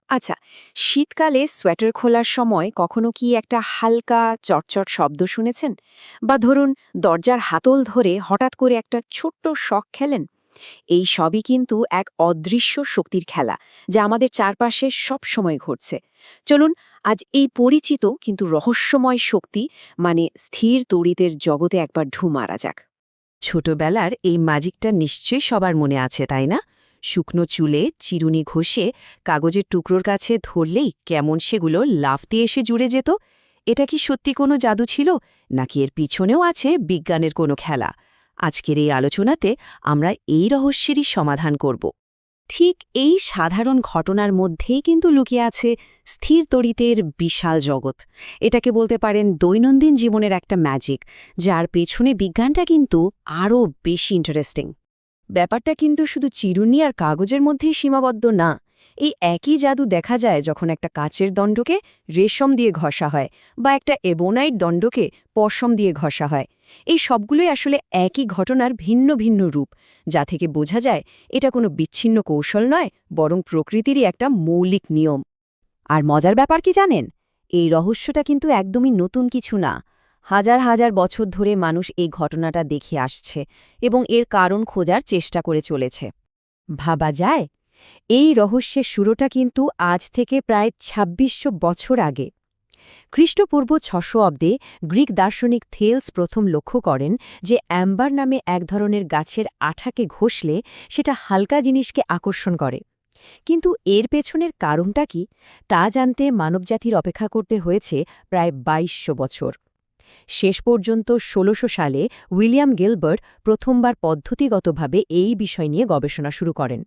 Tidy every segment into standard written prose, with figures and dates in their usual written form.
আচ্ছা, শীতকালে সোয়েটার খোলার সময় কখনো কি একটা হালকা চটচট শব্দ শুনেছেন? বা ধরুন দরজার হাতল ধরে হঠাৎ করে একটা ছোট্ট শক খেলেন? এই সবই কিন্তু এক অদৃশ্য শক্তির খেলা, যা আমাদের চারপাশে সব সময় ঘটছে। চলুন আজ এই পরিচিত কিন্তু রহস্যময় শক্তি মানে স্থির তড়িতের জগতে একবার ঢু মারা যাক। ছোটবেলার এই ম্যাজিকটা নিশ্চয়ই সবার মনে আছে তাই না? শুকনো চুলে চিরুনি ঘষে কাগজের টুকরোর কাছে ধরলেই কেমন সেগুলো লাফ দিয়ে এসে জুড়ে যেত। এটা কি সত্যি কোনো জাদু ছিল, নাকি এর পিছনেও আছে বিজ্ঞানের কোনো খেলা? আজকের এই আলোচনাতে আমরা এই রহস্যেরই সমাধান করব। ঠিক এই সাধারণ ঘটনার মধ্যেই কিন্তু লুকিয়ে আছে স্থির তড়িতের বিশাল জগৎ। এটাকে বলতে পারেন দৈনন্দিন জীবনের একটা ম্যাজিক, যার পেছনে বিজ্ঞানটা কিন্তু আরও বেশি ইন্টারেস্টিং। ব্যাপারটা কিন্তু শুধু চিরুনি আর কাগজের মধ্যেই সীমাবদ্ধ না। এই একই জাদু দেখা যায় যখন একটা কাচের দণ্ডকে রেশম দিয়ে ঘষা হয়, বা একটা এবোনাইট দণ্ডকে পশম দিয়ে ঘষা হয়। এই সবগুলোই আসলে একই ঘটনার ভিন্ন ভিন্ন রূপ, যা থেকে বোঝা যায় এটা কোনো বিচ্ছিন্ন কৌশল নয়, বরং প্রকৃতিরই একটা মৌলিক নিয়ম। আর মজার ব্যাপার কি জানেন? এই রহস্যটা কিন্তু একদমই নতুন কিছু না। হাজার হাজার বছর ধরে মানুষ এই ঘটনাটা দেখে আসছে এবং এর কারণ খোঁজার চেষ্টা করে চলেছে। ভাবা যায়, এই রহস্যের শুরুটা কিন্তু আজ থেকে প্রায় ২৬০০ বছর আগে। খ্রিস্টপূর্ব ৬০০ অব্দে গ্রিক দার্শনিক থেলস প্রথম লক্ষ্য করেন যে অ্যাম্বার নামে এক ধরনের গাছের আঠাকে ঘষলে সেটা হালকা জিনিসকে আকর্ষণ করে। কিন্তু এর পেছনের কারণটা কি, তা জানতে মানবজাতির অপেক্ষা করতে হয়েছে প্রায় ২২০০ বছর। শেষ পর্যন্ত ১৬০০ সালে উইলিয়াম গিলবার্ট প্রথমবার পদ্ধতিগতভাবে এই বিষয় নিয়ে গবেষণা শুরু করেন।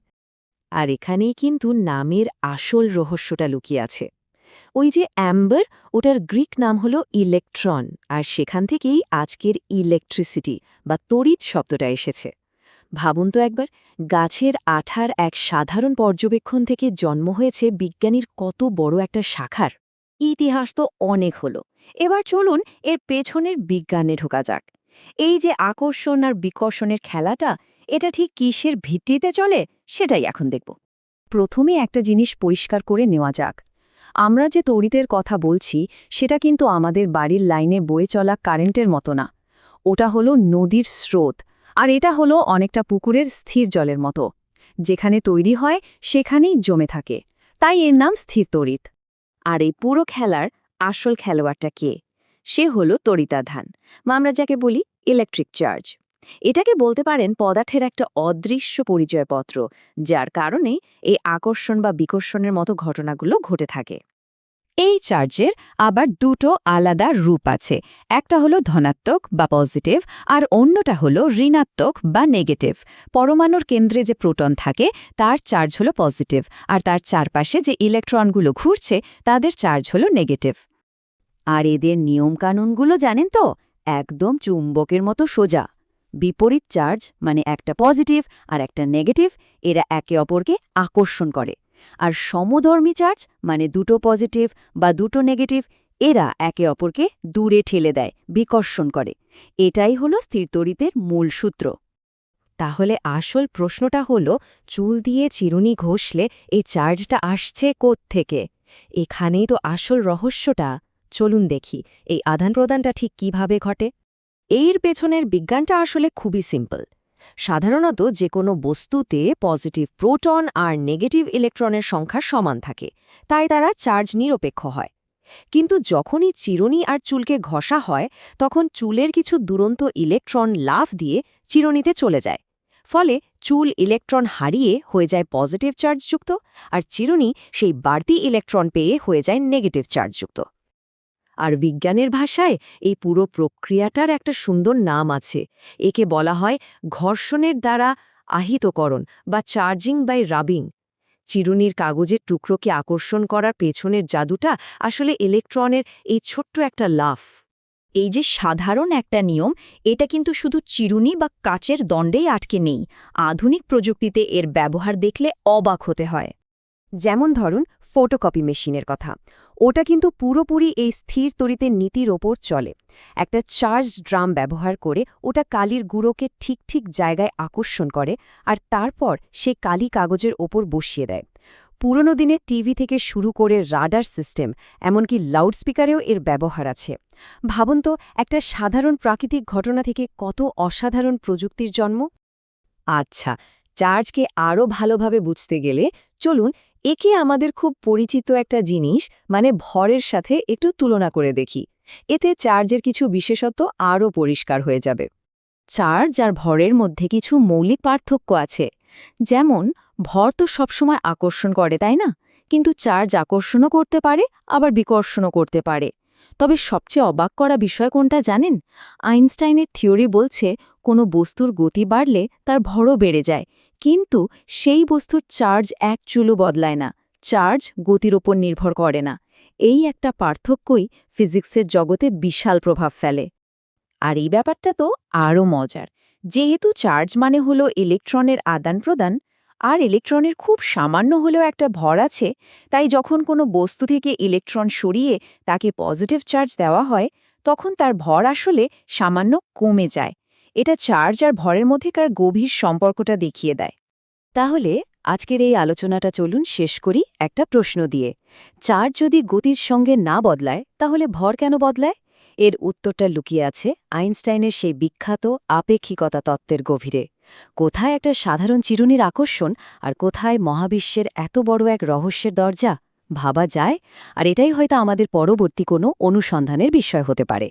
আর এখানেই কিন্তু নামের আসল রহস্যটা লুকিয়ে আছে। ওই যে অ্যাম্বার, ওটার গ্রিক নাম হল ইলেকট্রন, আর সেখান থেকেই আজকের ইলেকট্রিসিটি বা তড়িৎ শব্দটা এসেছে। ভাবুন তো একবার, গাছের আঠার এক সাধারণ পর্যবেক্ষণ থেকে জন্ম হয়েছে বিজ্ঞানীর কত বড় একটা শাখার। ইতিহাস তো অনেক হলো, এবার চলুন এর পেছনের বিজ্ঞানে ঢোকা যাক। এই যে আকর্ষণ আর বিকর্ষণের খেলাটা, এটা ঠিক কিসের ভিত্তিতে চলে সেটাই এখন দেখব। প্রথমে একটা জিনিস পরিষ্কার করে নেওয়া যাক। আমরা যে তড়িতের কথা বলছি সেটা কিন্তু আমাদের বাড়ির লাইনে বয়ে চলা কারেন্টের মতো না। ওটা হলো নদীর স্রোত, আর এটা হলো অনেকটা পুকুরের স্থির জলের মতো। যেখানে তৈরি হয় সেখানেই জমে থাকে, তাই এর নাম স্থির তড়িৎ। আর এই পুরো খেলার আসল খেলোয়াড়টা কে? সে হলো তড়িতাধান, বা আমরা যাকে বলি ইলেকট্রিক চার্জ। এটাকে বলতে পারেন পদার্থের একটা অদৃশ্য পরিচয়পত্র, যার কারণে এই আকর্ষণ বা বিকর্ষণের মতো ঘটনাগুলো ঘটে থাকে। এই চার্জের আবার দুটো আলাদা রূপ আছে। একটা হলো ধনাত্মক বা পজিটিভ, আর অন্যটা হলো ঋণাত্মক বা নেগেটিভ। পরমাণুর কেন্দ্রে যে প্রোটন থাকে তার চার্জ হলো পজিটিভ, আর তার চারপাশে যে ইলেকট্রনগুলো ঘুরছে তাদের চার্জ হলো নেগেটিভ। আর এদের নিয়মকানুনগুলো জানেন তো? একদম চুম্বকের মতো সোজা। বিপরীত চার্জ মানে একটা পজিটিভ আর একটা নেগেটিভ, এরা একে অপরকে আকর্ষণ করে। আর সমধর্মী চার্জ মানে দুটো পজিটিভ বা দুটো নেগেটিভ, এরা একে অপরকে দূরে ঠেলে দেয়, বিকর্ষণ করে। এটাই হলো স্থিরতড়িতের মূল সূত্র। তাহলে আসল প্রশ্নটা হলো, চুল দিয়ে চিরুনি ঘষলে এই চার্জটা আসছে কোত্থেকে? এখানেই তো আসল রহস্যটা। চলুন দেখি এই আদান প্রদানটা ঠিক কিভাবে ঘটে। এর পেছনের বিজ্ঞানটা আসলে খুবই সিম্পল। সাধারণত যে কোনো বস্তুতে পজিটিভ প্রোটন আর নেগেটিভ ইলেকট্রনের সংখ্যা সমান থাকে, তাই তারা চার্জ নিরপেক্ষ হয়। কিন্তু যখনই চিরুনি আর চুলকে ঘষা হয়, তখন চুলের কিছু দুরন্ত ইলেকট্রন লাফ দিয়ে চিরুনিতে চলে যায়। ফলে চুল ইলেকট্রন হারিয়ে হয়ে যায় পজিটিভ চার্জযুক্ত, আর চিরুনি সেই বাড়তি ইলেকট্রন পেয়ে হয়ে যায় নেগেটিভ চার্জযুক্ত। আর বিজ্ঞানের ভাষায় এই পুরো প্রক্রিয়াটার একটা সুন্দর নাম আছে। একে বলা হয় ঘর্ষণের দ্বারা আহিতকরণ বা চার্জিং বাই রাবিং। চিরুনির কাগজের টুকরোকে আকর্ষণ করার পেছনের জাদুটা আসলে ইলেকট্রনের এই ছোট্ট একটা লাফ। এই যে সাধারণ একটা নিয়ম, এটা কিন্তু শুধু চিরুনি বা কাচের দণ্ডেই আটকে নেই। আধুনিক প্রযুক্তিতে এর ব্যবহার দেখলে অবাক হতে হয়। যেমন ধরুন ফটোকপি মেশিনের কথা, ওটা কিন্তু পুরোপুরি এই স্থির তড়িতের নীতির ওপর চলে। একটা চার্জড ড্রাম ব্যবহার করে ওটা কালির গুঁড়োকে ঠিক ঠিক জায়গায় আকর্ষণ করে, আর তারপর সে কালি কাগজের ওপর বসিয়ে দেয়। পুরনো দিনের টিভি থেকে শুরু করে রাডার সিস্টেম, এমনকি লাউডস্পিকারেও এর ব্যবহার আছে। ভাবুন তো, একটা সাধারণ প্রাকৃতিক ঘটনা থেকে কত অসাধারণ প্রযুক্তির জন্ম। আচ্ছা, চার্জকে আরও ভালোভাবে বুঝতে গেলে চলুন একে আমাদের খুব পরিচিত একটা জিনিস মানে ভরের সাথে একটু তুলনা করে দেখি। এতে চার্জের কিছু বিশেষত্ব আরও পরিষ্কার হয়ে যাবে। চার্জ আর ভরের মধ্যে কিছু মৌলিক পার্থক্য আছে। যেমন, ভর তো সবসময় আকর্ষণ করে, তাই না? কিন্তু চার্জ আকর্ষণও করতে পারে, আবার বিকর্ষণও করতে পারে। তবে সবচেয়ে অবাক করা বিষয় কোনটা জানেন? আইনস্টাইনের থিওরি বলছে কোনো বস্তুর গতি বাড়লে তার ভরও বেড়ে যায়, কিন্তু সেই বস্তুর চার্জ এক চুলও বদলায় না। চার্জ গতির ওপর নির্ভর করে না। এই একটা পার্থক্যই ফিজিক্সের জগতে বিশাল প্রভাব ফেলে। আর এই ব্যাপারটা তো আরও মজার। যেহেতু চার্জ মানে হলো ইলেকট্রনের আদান প্রদান, আর ইলেকট্রনের খুব সামান্য হলেও একটা ভর আছে, তাই যখন কোনো বস্তু থেকে ইলেকট্রন সরিয়ে তাকে পজিটিভ চার্জ দেওয়া হয়, তখন তার ভর আসলে সামান্য কমে যায়। এটা চার্জ আর ভরের মধ্যেকার গভীর সম্পর্কটা দেখিয়ে দেয়। তাহলে আজকের এই আলোচনাটা চলুন শেষ করি একটা প্রশ্ন দিয়ে। চার্জ যদি গতির সঙ্গে না বদলায়, তাহলে ভর কেন বদলায়? এর উত্তরটা লুকিয়ে আছে আইনস্টাইনের সেই বিখ্যাত আপেক্ষিকতা তত্ত্বের গভীরে। কোথায় একটা সাধারণ চিরুনির আকর্ষণ, আর কোথায় মহাবিশ্বের এত বড় এক রহস্যের দরজা, ভাবা যায়। আর এটাই হয়তো আমাদের পরবর্তী কোনো অনুসন্ধানের বিষয় হতে পারে।